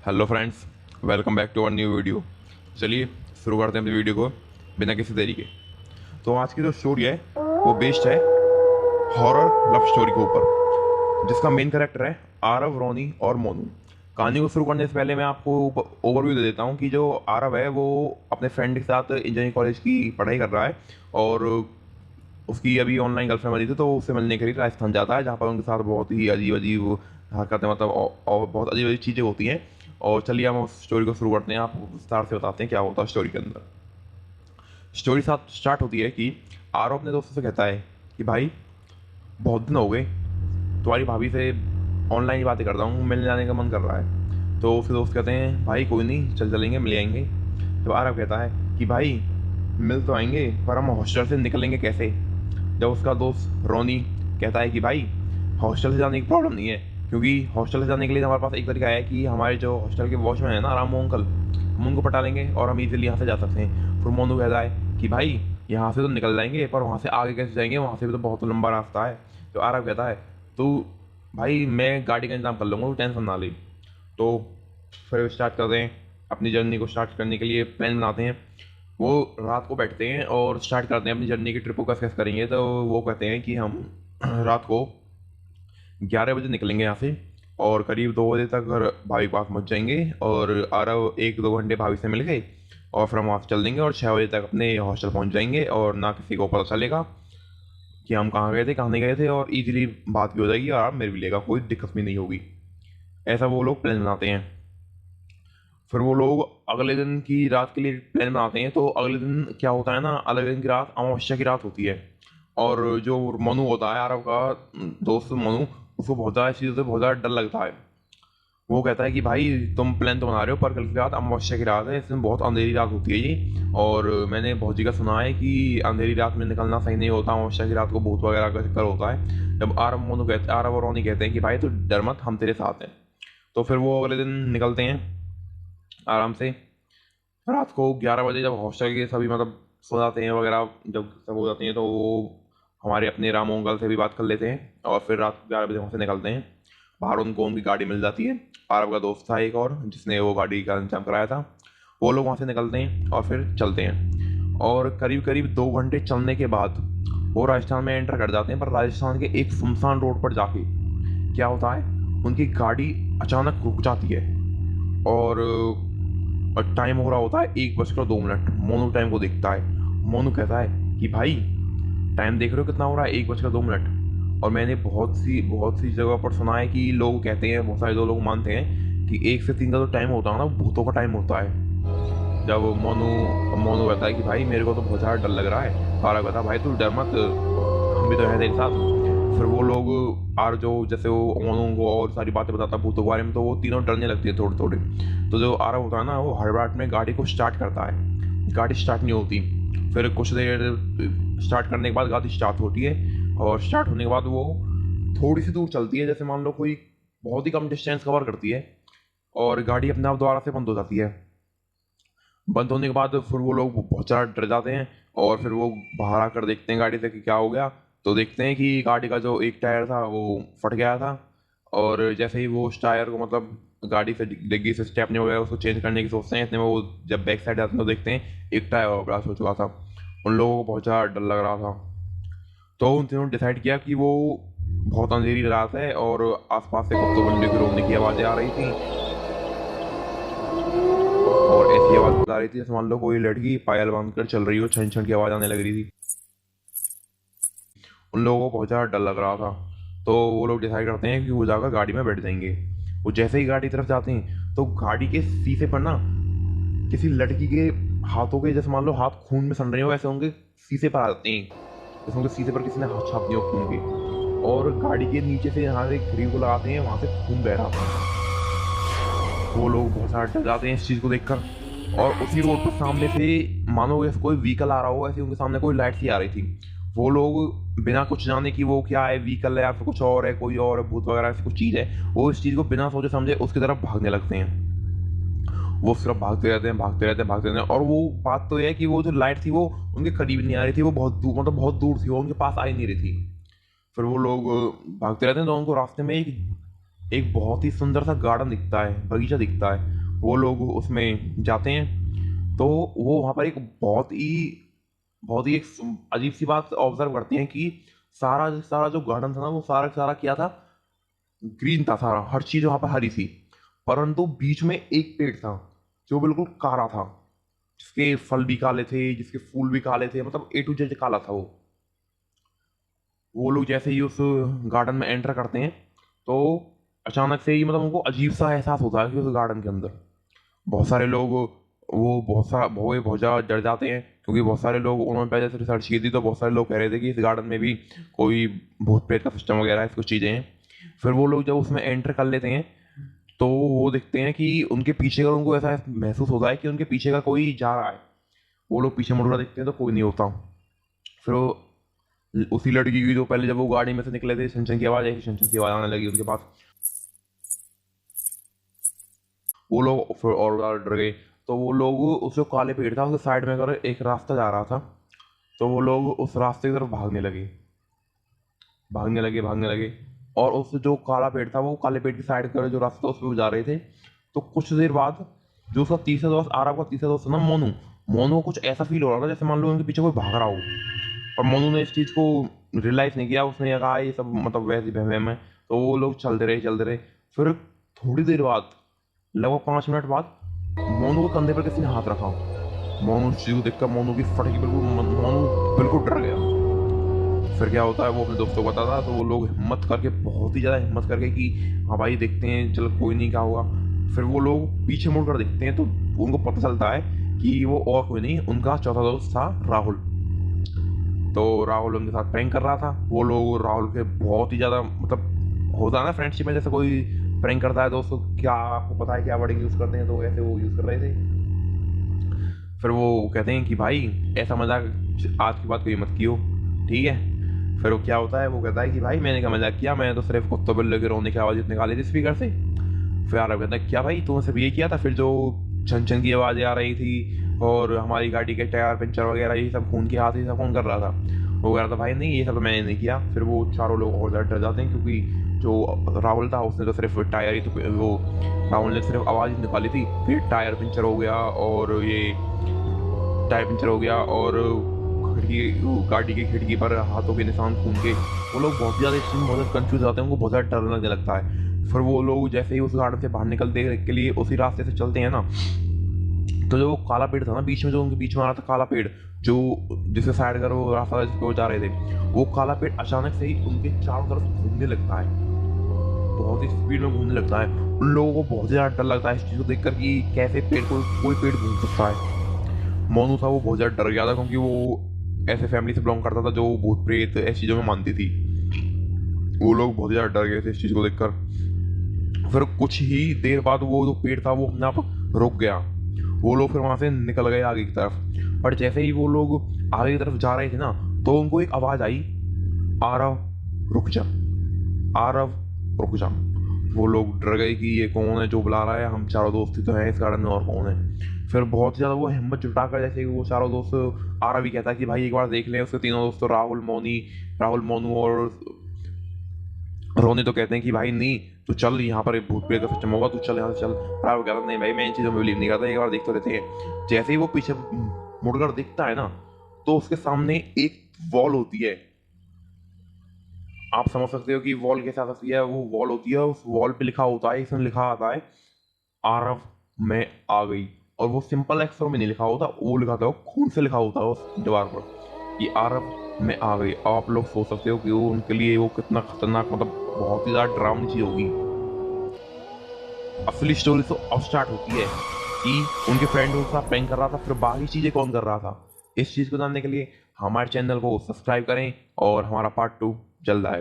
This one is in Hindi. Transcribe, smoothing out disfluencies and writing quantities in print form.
Hello friends, welcome back to our new video. चलिए शुरू करते हैं अपनी वीडियो को बिना किसी देरी के। तो आज की जो स्टोरी है वो बेस्ड है हॉरर लव स्टोरी के ऊपर, जिसका मेन कैरेक्टर है आरव, रोनी और मोनू। कहानी को शुरू करने से पहले मैं आपको ओवरव्यू दे देता हूँ कि जो आरव है वो अपने फ्रेंड के साथ इंजीनियरिंग कॉलेज की पढ़ाई कर रहा है और उसकी अभी ऑनलाइन गर्लफ्रेंड बनी थी, तो उससे मिलने के लिए राजस्थान जाता है, जहाँ पर उनके साथ बहुत ही अजीब अजीब हरकतें मतलब और बहुत अजीब अजीब चीज़ें होती हैं। और चलिए हम उस स्टोरी को शुरू करते हैं, आपको विस्तार से बताते हैं क्या होता है स्टोरी के अंदर। स्टोरी साथ स्टार्ट होती है कि आरव अपने दोस्तों से कहता है कि भाई बहुत दिन हो गए, तुम्हारी भाभी से ऑनलाइन ही बातें करता हूँ, मिलने जाने का मन कर रहा है। तो उसके दोस्त कहते हैं भाई कोई नहीं, चल चलेंगे, मिल आएंगे। तो आरव कहता है कि भाई मिल तो आएंगे पर हम हॉस्टल से निकलेंगे कैसे। जब उसका दोस्त रोनी कहता है कि भाई हॉस्टल से जाने की प्रॉब्लम नहीं है, क्योंकि हॉस्टल से जाने के लिए हमारे पास एक तरीका है कि हमारे जो हॉस्टल के वॉचमैन है ना, रामू अंकल, हम उनको पटा लेंगे और हम इजीली यहाँ से जा सकते हैं। फिर मोनू कहता है कि भाई यहाँ से तो निकल जाएंगे पर वहाँ से आगे कैसे जाएंगे, वहाँ से भी तो बहुत लंबा रास्ता है। तो आरव कहता है तू भाई मैं गाड़ी का इंतजाम कर लूँगा, तू टेंशन ना ले। तो फिर स्टार्ट करते हैं अपनी जर्नी को, स्टार्ट करने के लिए प्लान बनाते हैं। वो रात को बैठते हैं और स्टार्ट करते हैं अपनी जर्नी की ट्रिप को कैसे करेंगे। तो वो कहते हैं कि हम रात को 11 बजे निकलेंगे यहाँ से और करीब 2 बजे तक घर भाभी के पास पहुँच जाएंगे, और आरव 1-2 घंटे भाभी से मिल गए और फिर हम वहाँ से चल देंगे और 6 बजे तक अपने हॉस्टल पहुँच जाएंगे और ना किसी को पता चलेगा कि हम कहाँ गए थे कहाँ नहीं गए थे, और इजीली बात भी हो जाएगी और आराम मेरे भी लेगा, कोई दिक्कत भी नहीं होगी। ऐसा वो लोग प्लान बनाते हैं। फिर वो लोग अगले दिन की रात के लिए प्लान बनाते हैं। तो अगले दिन क्या होता है ना, अगले दिन की रात अमावस्या की रात होती है, और जो मनु होता है आरव का दोस्त मनु, उसको बहुत ज़्यादा इस चीज़ से बहुत ज़्यादा डर लगता है। वो कहता है कि भाई तुम प्लान तो बना रहे हो पर कल की रात अमावस्या की रात है, इसमें बहुत अंधेरी रात होती है ये, और मैंने बहुत जगह सुना है कि अंधेरी रात में निकलना सही नहीं होता, अमावस्या की रात को भूत वगैरह का चक्कर होता है। जब आरव और रोनी कहते हैं कि भाई तू डर मत, हम तेरे साथ हैं। तो फिर वो अगले दिन निकलते हैं आराम से। रात को 11 बजे जब हॉस्टल के सभी मतलब सो जाते हैं वगैरह, जब सब हो जाते हैं तो वो हमारे अपने रामू अंकल से भी बात कर लेते हैं और फिर रात 11 बजे वहाँ से निकलते हैं। बाहर उनको उनकी गाड़ी मिल जाती है, आरव का दोस्त था एक और जिसने वो गाड़ी का इंतजाम कराया था। वो लोग वहाँ से निकलते हैं और फिर चलते हैं, और करीब करीब 2 घंटे चलने के बाद वो राजस्थान में एंटर कर जाते हैं। पर राजस्थान के एक सुनसान रोड पर जाके क्या होता है, उनकी गाड़ी अचानक रुक जाती है और टाइम हो रहा होता है 1:02। मोनू टाइम को देखता है। मोनू कहता है कि भाई टाइम देख रहे हो कितना हो रहा है, 1:02। और मैंने बहुत सी जगह पर सुना है कि लोग कहते हैं, बहुत सारे लोग मानते हैं कि 1 से 3 का जो टाइम होता है ना, भूतों का टाइम होता है। जब मोनू मोनू कहता है कि भाई मेरे को तो बहुत ज़्यादा डर लग रहा है, सारा कहता है भाई तू डर मत, हम भी तो हैं तेरे साथ। फिर वो लोग और जो जैसे वो मोनू को और सारी बातें बताता है भूतों के बारे में, तो वो तीनों डरने लगती है थोड़ी थोड़ी। तो जो आरव होता है ना, वो हड़बड़ाहट में गाड़ी को स्टार्ट करता है, गाड़ी स्टार्ट नहीं होती। फिर कुछ देर स्टार्ट करने के बाद गाड़ी स्टार्ट होती है, और स्टार्ट होने के बाद वो थोड़ी सी दूर चलती है, जैसे मान लो कोई बहुत ही कम डिस्टेंस कवर करती है, और गाड़ी अपने आप दोबारा से बंद हो जाती है। बंद होने के बाद फिर वो लोग बहुत ज़्यादा डर जाते हैं, और फिर वो बाहर आकर देखते हैं गाड़ी से कि क्या हो गया। तो देखते हैं कि गाड़ी का जो एक टायर था वो फट गया था, और जैसे ही वो उस टायर को मतलब गाड़ी से डिग्गी से स्टेपनी वगैरह उसको चेंज करने की सोचते हैं, इतने में वो जब बैक साइड जाते हैं तो देखते हैं एक टायर और ब्लास्ट हो चुका था। उन लोगों को बहुत ज़्यादा डर लग रहा था। तो उन तीनों ने डिसाइड किया कि वो बहुत अंधेरी रात है और आसपास से कुत्तों बिल्ली के रोने की आवाज़ें आ रही थी, और ऐसी आवाज़ आ रही थी जैसे मान लो कोई लड़की पायल बांध कर चल रही हो, छन छन की आवाज़ आने लग रही थी। उन लोगों को बहुत ज़्यादा डर लग रहा था। तो वो लोग डिसाइड करते हैं कि वो जाकर गाड़ी में बैठ जाएंगे। वो जैसे ही गाड़ी की तरफ जाते हैं तो गाड़ी के शीशे पर ना किसी लड़की के हाथों के, जैसे मान लो हाथ खून में सन रहे हो, ऐसे उनके शीशे पर आ जाते हैं, जैसे उनके शीशे पर किसी ने हाथ छाप दिया हो खून के, और गाड़ी के नीचे से यहाँ से ग्रिल को लगाते हैं, वहाँ से खून बह रहा था। वो लोग बहुत सारा डर जाते हैं इस चीज़ को देखकर, और उसी रोड पर सामने से मानो जैसे कोई व्हीकल आ रहा हो, ऐसे उनके सामने कोई लाइट सी आ रही थी। वो लोग बिना कुछ जाने कि वो क्या है, व्हीकल है या फिर कुछ और है, कोई और भूत वगैरह ऐसी कुछ चीज़ है, वो इस चीज़ को बिना सोचे समझे उसकी तरफ भागने लगते हैं। वो सिर्फ भागते रहते हैं, भागते रहते हैं, भागते रहते हैं, और वो बात तो ये है कि वो जो लाइट थी वो उनके करीब नहीं आ रही थी, वो बहुत दूर मतलब बहुत दूर थी, वो उनके पास आ ही नहीं रही थी। फिर वो लोग भागते रहते हैं तो उनको रास्ते में एक एक बहुत ही सुंदर सा गार्डन दिखता है, बगीचा दिखता है। वो लोग उसमें जाते हैं, तो वो वहाँ पर एक बहुत ही एक अजीब सी बात ऑब्जर्व करते हैं कि सारा सारा जो गार्डन था ना, वो सारा सारा क्या था, ग्रीन था सारा, हर चीज वहां पर हरी थी। परंतु बीच में एक पेड़ था जो बिल्कुल काला था, जिसके फल भी काले थे, जिसके फूल भी काले थे, मतलब ए टू जेड काला था वो लोग जैसे ही उस गार्डन में एंटर करते हैं, तो अचानक से ही मतलब उनको अजीब सा एहसास होता है कि उस गार्डन के अंदर बहुत सारे लोग, वो बहुत ज़्यादा डर जाते हैं, क्योंकि बहुत सारे लोग, उन्होंने पहले से रिसर्च की थी, तो बहुत सारे लोग कह रहे थे कि इस गार्डन में भी कोई भूत प्रेत का सिस्टम वगैरह है, कुछ चीज़ें हैं। फिर वो लोग जब उसमें एंटर कर लेते हैं, तो वो देखते हैं कि उनके पीछे का, उनको ऐसा महसूस होता है कि उनके पीछे का कोई जा रहा है। वो लोग पीछे मुड़ कर देखते हैं तो कोई नहीं होता। फिर वो उसी लड़की की, जो पहले जब वो गाड़ी में से निकले थे, छन छन की आवाज़ आई, छन छन की आवाज़ आने लगी उनके पास। वो लोग फिर और ज़्यादा डर गए। तो वो लोग उस जो काले पेड़ था उसके साइड में अगर एक रास्ता जा रहा था, तो वो लोग उस रास्ते की तरफ भागने लगे। और उस जो काला पेड़ था, वो काले पेड़ की साइड कर जो रास्ता उस पर जा रहे थे। तो कुछ देर बाद जो उसका तीसरा दोस्त, आरव का तीसरा दोस्त था ना, मोनू, मोनू को कुछ ऐसा फील हो रहा था जैसे मान लो उनके पीछे कोई भाग रहा हो। और मोनू ने इस चीज़ को रियलाइज़ नहीं किया, उसने कहा ये सब मतलब वैसे ही वहम है। तो वो लोग चलते रहे। फिर थोड़ी देर बाद, लगभग 5 मिनट बाद, मोनू के कंधे पर किसी ने हाथ रखा। मोनू चीज को देखकर मोनू की फटेगी, मोनू बिल्कुल डर गया। फिर क्या होता है, वो अपने दोस्तों को बताता है, तो वो लोग हिम्मत करके, बहुत ही ज़्यादा हिम्मत करके कि हाँ भाई देखते हैं, चल कोई नहीं, क्या हुआ। फिर वो लोग पीछे मुड़कर देखते हैं, तो उनको पता चलता है कि वो और कोई नहीं, उनका चौथा दोस्त था राहुल। तो राहुल उनके साथ प्रैंक कर रहा था। वो लोग राहुल के बहुत ही ज़्यादा, मतलब होता है ना फ्रेंडशिप में, जैसे कोई प्रैंक करता है दोस्त, क्या आपको पता है क्या वर्डिंग यूज़ करते हैं, तो ऐसे वो यूज़ कर रहे थे। फिर वो कहते हैं कि भाई ऐसा मजाक आज के बाद कोई मत कियो, ठीक है। फिर वो क्या होता है, वो कहता है कि भाई मैंने क्या मजाक किया, मैंने तो सिर्फ कुत्तों बिल्ली के रोने की आवाज़ निकाली थी स्पीकर से। फिर आरव कहता है क्या भाई तूने सिर्फ ये किया था, फिर जो छन छन की आवाज़ें आ रही थी और हमारी गाड़ी के टायर पंचर वगैरह, ये सब खून के हाथ ही सब कौन कर रहा था। वो कह रहा था भाई नहीं, ये सब तो मैंने नहीं किया। फिर वो चारों लोग और ज़्यादा डर जाते हैं, क्योंकि जो राहुल था उसने तो सिर्फ टायर ही, तो वो राहुल ने सिर्फ आवाज़ ही निकाली थी, फिर टायर पंचर हो गया, और ये टायर पंचर हो गया, और खिड़की, गाड़ी की खिड़की पर हाथों के निशान खून के। वो लोग बहुत ज़्यादा इस चीज़ में बहुत ज़्यादा कन्फ्यूज होते हैं, उनको बहुत ज़्यादा डर लगने लगता है। फिर वो लोग जैसे ही उस गार्डन से बाहर निकलते के लिए उसी रास्ते से चलते हैं ना, तो जो वो काला पेड़ था ना बीच में, जो उनके बीच में आ रहा था काला पेड़, जो जिसके साइड कर वो रास्ता जिस पे वो जा रहे थे, वो काला पेड़ अचानक से ही उनके चारों तरफ घूमने लगता है, बहुत ही स्पीड में घूमने लगता है। उन लोगों को बहुत ज़्यादा डर लगता है इस चीज़ को देखकर कि कैसे पेड़ कोई पेड़ घूम सकता है। मोनू था वो बहुत ज़्यादा डर गया था, क्योंकि वो ऐसे फैमिली से बिलोंग करता था जो भूत प्रेत ऐसी चीज़ों में मानती थी। वो लोग बहुत ज़्यादा डर गए थे इस चीज़ को देखकर। फिर कुछ ही देर बाद वो जो पेड़ था वो अपने आप रुक गया। वो लोग फिर वहाँ से निकल गए आगे की तरफ। पर जैसे ही वो लोग आगे की तरफ जा रहे थे ना, तो उनको एक आवाज़ आई, आरव रुक जा, आरव रुक जा। वो लोग डर गए कि ये कौन है जो बुला रहा है, हम चारों दोस्त ही तो हैं इस गार्डन में, और कौन है। फिर बहुत ज़्यादा वो हिम्मत जुटाकर, जैसे वो चारों दोस्त, आरव भी कहता है कि भाई एक बार देख लें। उसके तीनों दोस्त, राहुल, मोनू और रोनी, तो कहते हैं कि भाई नहीं, तू चल, यहाँ पर एक भूत प्रेत का सिस्टम होगा, तू चल यहाँ से चल। राहुल कहता है नहीं भाई, मैं इन चीज़ों में बिलीव नहीं करता, एक बार देख तो लेते हैं। जैसे ही वो पीछे मुड़कर दिखता है ना, तो उसके सामने एक वॉल होती है। आप समझ सकते हो कि वॉल कैसे आ सकती है। वो वॉल होती है, उस वॉल पे लिखा होता है, इसमें लिखा आता है आरव मैं आ गई। और वो सिंपल अक्षरों में नहीं लिखा होता, वो लिखा था, खून से लिखा होता है उस दीवार पर कि आरव मैं आ गई। आप लोग सोच सकते हो कि वो उनके लिए वो कितना खतरनाक, मतलब बहुत ही ज़्यादा डरावनी चीज़ होगी। असली स्टोरी तो अब स्टार्ट होती है कि उनके फ्रेंड उनका प्रैंक कर रहा था, फिर बाकी चीज़ें कौन कर रहा था। इस चीज़ को जानने के लिए हमारे चैनल को सब्सक्राइब करें, और हमारा पार्ट 2 जल्द आएगा।